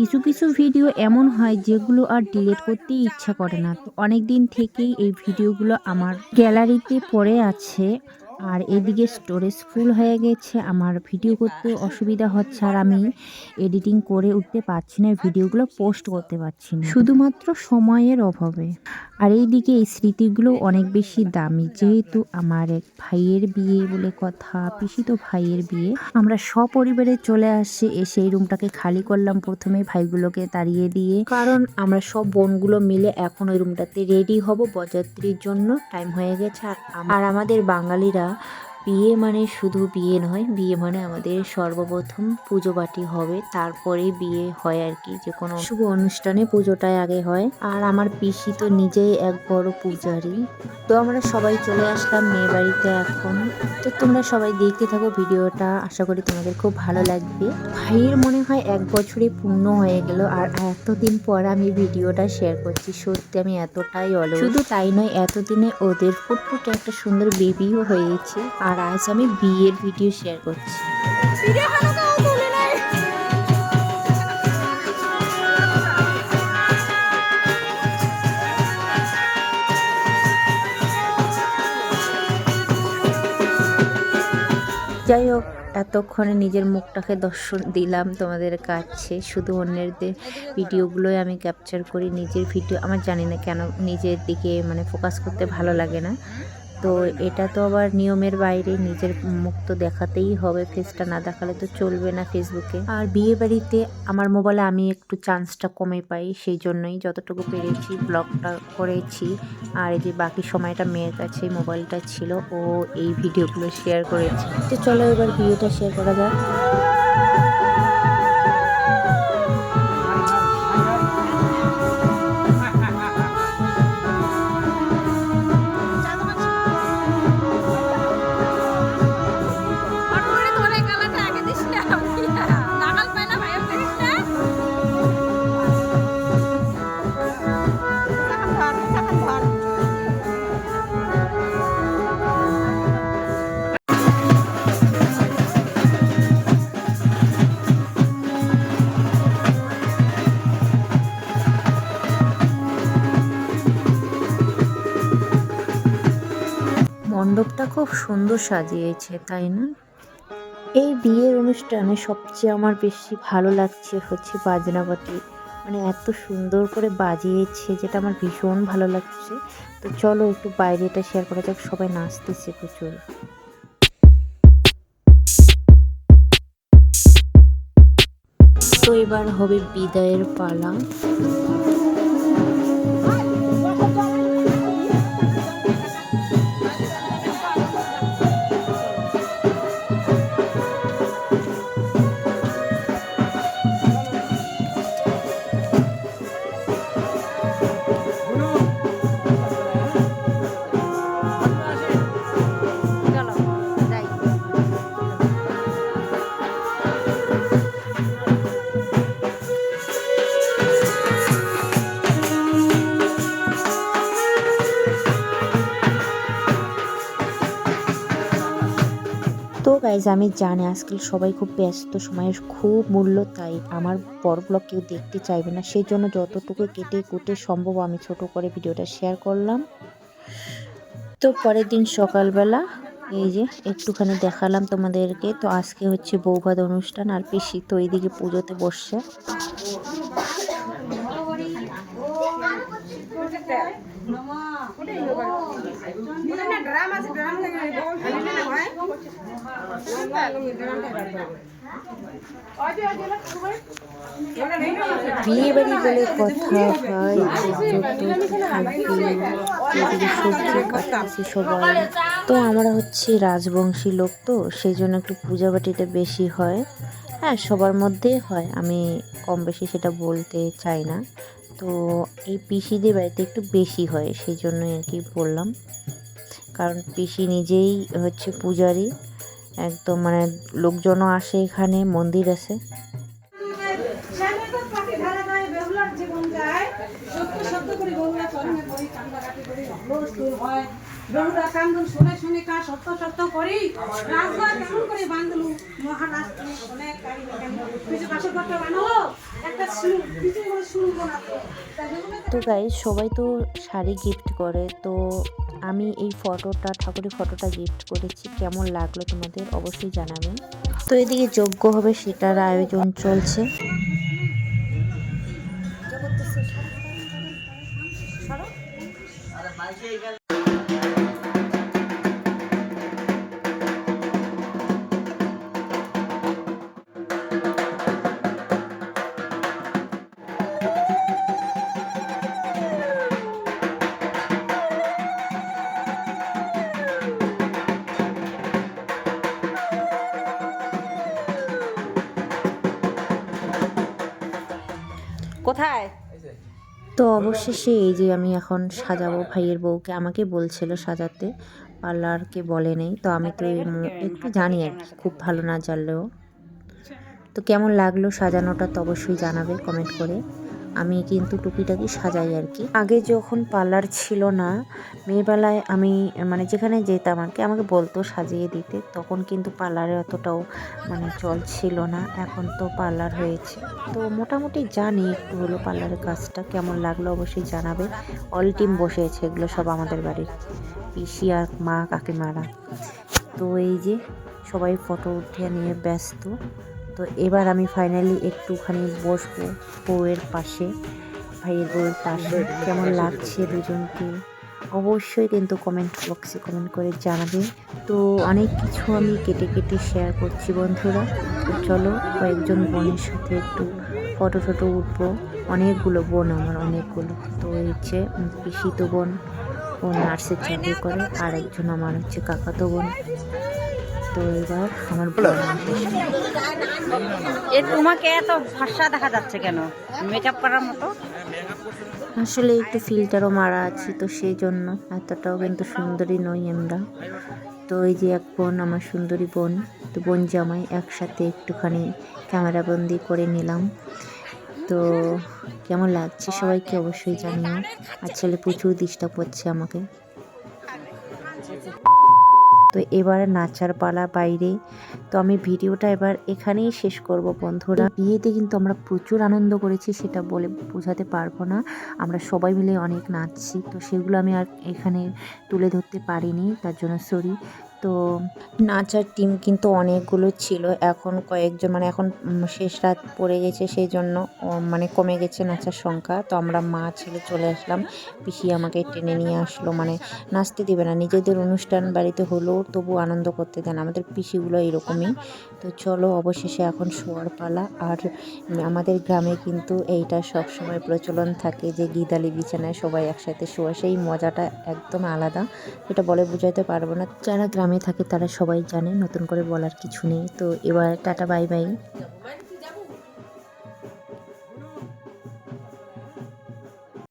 কিছু কিছু ভিডিও এমন হয় যেগুলো আর ডিলিট করতেই ইচ্ছা করে না। তো অনেক দিন থেকেই এই ভিডিওগুলো আমার গ্যালারিতে পড়ে আছে। আর এদিকে স্টোরেজ ফুল হয়ে গেছে, আমার ভিডিও করতে অসুবিধা হচ্ছে আর আমি এডিটিং করে উঠতে পারছি না, ভিডিওগুলো পোস্ট করতে পারছি না শুধুমাত্র সময়ের অভাবে। আর এইদিকে এই স্মৃতিগুলো অনেক বেশি দামি, যেহেতু আমার এক ভাইয়ের বিয়ে বলে কথা, পিসিত ভাইয়ের বিয়ে। আমরা সপরিবারে চলে আসছি, এসে এই রুমটাকে খালি করলাম প্রথমে ভাইগুলোকে তাড়িয়ে দিয়ে, কারণ আমরা সব বোনগুলো মিলে এখন ওই রুমটাতে রেডি হব বরযাত্রীর জন্য। টাইম হয়ে গেছে। আর আমাদের বাঙালিরা বিয়ে মানে শুধু বিয়ে নয়, বিয়ে মানে আমাদের সর্বপ্রথম পুজো পাটি হবে, তারপরে বিয়ে হয় আর কি। যে কোনো শুভ অনুষ্ঠানে পুজোটাই আগে হয়। আর আমার পিসি তো নিজেই এক বড় পূজারি। তো আমরা সবাই চলে আসলাম মেয়ে বাড়িতে এখন। তো তোমরা সবাই দেখতে থাকো ভিডিওটা, আশা করি তোমাদের খুব ভালো লাগবে। ভাইয়ের মনে হয় 1 বছরই পূর্ণ হয়ে গেল, আর এতদিন পর আমি ভিডিওটা শেয়ার করছি। সত্যি আমি এতটাই অলস। শুধু তাই নয়, এতদিনে ওদের ফুটফুটে একটা সুন্দর বেবিও হয়েছে। আর আজ আমি বিয়ের ভিডিও শেয়ার করছি। যাই হোক, এতক্ষণে নিজের মুখটাকে দর্শন দিলাম তোমাদের কাছে। শুধু অন্যদের ভিডিওগুলোই আমি ক্যাপচার করি, নিজের ভিডিও আমার জানি না কেন নিজের দিকে মানে ফোকাস করতে ভালো লাগে না। তো এটা তো আবার নিয়মের বাইরে, নিজের মুখ তো দেখাতেই হবে, ফেসটা না দেখালে তো চলবে না ফেসবুকে। আর বিয়ে বাড়িতে আমার মোবাইলে আমি একটু চান্সটা কমে পাই, সেই জন্যই যতটুকু পেরেছি ব্লগটা করেছি। আর এই যে বাকি সময়টা মেয়ের কাছে মোবাইলটা ছিল, ও এই ভিডিওগুলো শেয়ার করেছে। তো চলো এবার বিয়েটা শেয়ার করা যাক। মণ্ডপটা খুব সুন্দর সাজিয়েছে, তাই না? এই বিয়ের অনুষ্ঠানে সবচেয়ে আমার বেশি ভালো লাগছে হচ্ছে বাজনাবাটি, মানে এত সুন্দর করে বাজিয়েছে, যেটা আমার ভীষণ ভালো লাগছে। তো চলো একটু বাইরেটা শেয়ার করা যাক, সবাই নাচতেছে প্রচুর। তো এবার হবে বিদায়ের পালা। তো গাইজ, আমি জানি আজকাল সবাই খুব ব্যস্ত, সময়ের খুব মূল্য, তাই আমার বড় ব্লগ কেউ দেখতে চাইবে না, সেই জন্য যতটুকু কেটে কুটে সম্ভব আমি ছোট করে ভিডিওটা শেয়ার করলাম। তো পরের দিন সকালবেলা এই যে একটুখানি দেখালাম তোমাদেরকে। তো আজকে হচ্ছে বৌভাত অনুষ্ঠান, আর পিসি তো এইদিকে পুজোতে বসছে। বিয়ে বাড়ি বলে কথা, ভাই সবজি কাটতেছি সবাই। তো আমরা হচ্ছে রাজবংশী লোক, তো সেই জন্য একটু পূজা বাটিটা বেশি হয়। হ্যাঁ, সবার মধ্যেই হয়, আমি কম বেশি সেটা বলতে চাই না। তো এই পিসিদের বাড়িতে একটু বেশি হয়, সেই জন্যই আর কি বললাম। কারণ পিসি নিজেই হচ্ছে পূজারি একদম, মানে লোকজনও আসে, এখানে মন্দির আছে। বেহুলা কান্দন শুনে শুনে কা সত্য সত্য করি রাজবার কেমন করে বাঁধলু মহারাষ্ট্রে অনেক কারি কিছু পাশে করতে বানালো একটা পিঠে করে শুরু বানাতে তো গাইস সবাই তো শাড়ি গিফট করে, তো আমি এই ফটোটা ঠাকুরের ফটোটা গিফট করেছি। কেমন লাগলো তোমাদের অবশ্যই জানাবেন। তো এদিকে যজ্ঞ হবে সেটার আয়োজন চলছে। কোথায়? তো অবশেষে এই যে আমি এখন সাজাবো ভাইয়ের বউকে, আমাকে বলছিল সাজাতে, পার্লারকে বলে নেই। তো আমি তো একটু জানি আর কি, খুব ভালো না জানলেও। তো কেমন লাগলো সাজানোটা তো অবশ্যই জানাবে কমেন্ট করে। আমি কিন্তু টুকিটাকি সাজাই আর কি। আগে যখন পার্লার ছিল না, মেয়েবেলায় আমি মানে যেখানে যেতাম আর কি, আমাকে বলতো সাজিয়ে দিতে, তখন কিন্তু পার্লারে অতটাও মানে চল ছিল না। এখন তো পার্লার হয়েছে, তো মোটামুটি জানি একটু হলো পার্লারের কাজটা। কেমন লাগলো অবশ্যই জানাবে। অল টিম বসেছে, এগুলো সব আমাদের বাড়ির পিসি আর মা কাকিমারা। তো এই যে সবাই ফটো উঠিয়ে নিয়ে ব্যস্ত। তো এবার আমি ফাইনালি একটুখানি বসবো বউয়ের পাশে, ভাইয়ের বউয়ের পাশে। কেমন লাগছে দুজনকে অবশ্যই কিন্তু কমেন্ট বক্সে কমেন্ট করে জানাবে। তো অনেক কিছু আমি কেটে কেটে শেয়ার করছি বন্ধুরা। তো চলো কয়েকজন বোনের সাথে একটু ফটো ফটো উঠবো। অনেকগুলো বোন আমার, অনেকগুলো। তো হচ্ছে পিসিতো বোন, ও নার্সের চাকরি করে, আর একজন আমার হচ্ছে কাকাতো বোন। তো এবার আমার বোন তোমাকে এত ফর্সা দেখা যাচ্ছে কেন? মেকআপ করার মতো। আসলে একটু ফিল্টারও মারা আছে, তো সেই জন্য এতটাও কিন্তু সুন্দরী নই আমরা। তো এই যে এক বোন আমার সুন্দরী বোন, তো বোন জামাই একসাথে একটুখানি ক্যামেরাবন্দি করে নিলাম। তো কেমন লাগছে সবাইকে অবশ্যই জানিও। আর ছেলে প্রচুর ডিস্টার্ব করছে আমাকে। তো এবার নাচার পালা বাইরে। তো আমি ভিডিওটা এবার এখানেই শেষ করব বন্ধুরা। বিয়েতে কিন্তু আমরা প্রচুর আনন্দ করেছি, সেটা বলে বোঝাতে পারবো না। আমরা সবাই মিলে অনেক নাচছি, তো সেগুলো আমি আর এখানে তুলে ধরতে পারিনি, তার জন্য সরি। তো নাচার টিম কিন্তু অনেকগুলো ছিল, এখন কয়েকজন মানে এখন শেষ রাত পড়ে গেছে, সেই জন্য মানে কমে গেছে নাচার সংখ্যা। তো আমরা মা ছেলে চলে আসলাম, পিসি আমাকে টেনে নিয়ে আসলো, মানে নাচতে দেবে না, নিজেদের অনুষ্ঠান বাড়িতে হলেও তবু আনন্দ করতে দেন, আমাদের পিসিগুলো এরকমই। তো চলো অবশেষে এখন শোয়ার পালা। আর আমাদের গ্রামে কিন্তু এইটা সবসময় প্রচলন থাকে যে গিদালি বিছানায় সবাই একসাথে শোয়া, সেই মজাটা একদম আলাদা, এটা বলে বোঝাতে পারবো না। যারা গ্রামে থাকে তারা সবাই জানে, নতুন করে বলার কিছু নেই। তো এবার টাটা বাই বাই।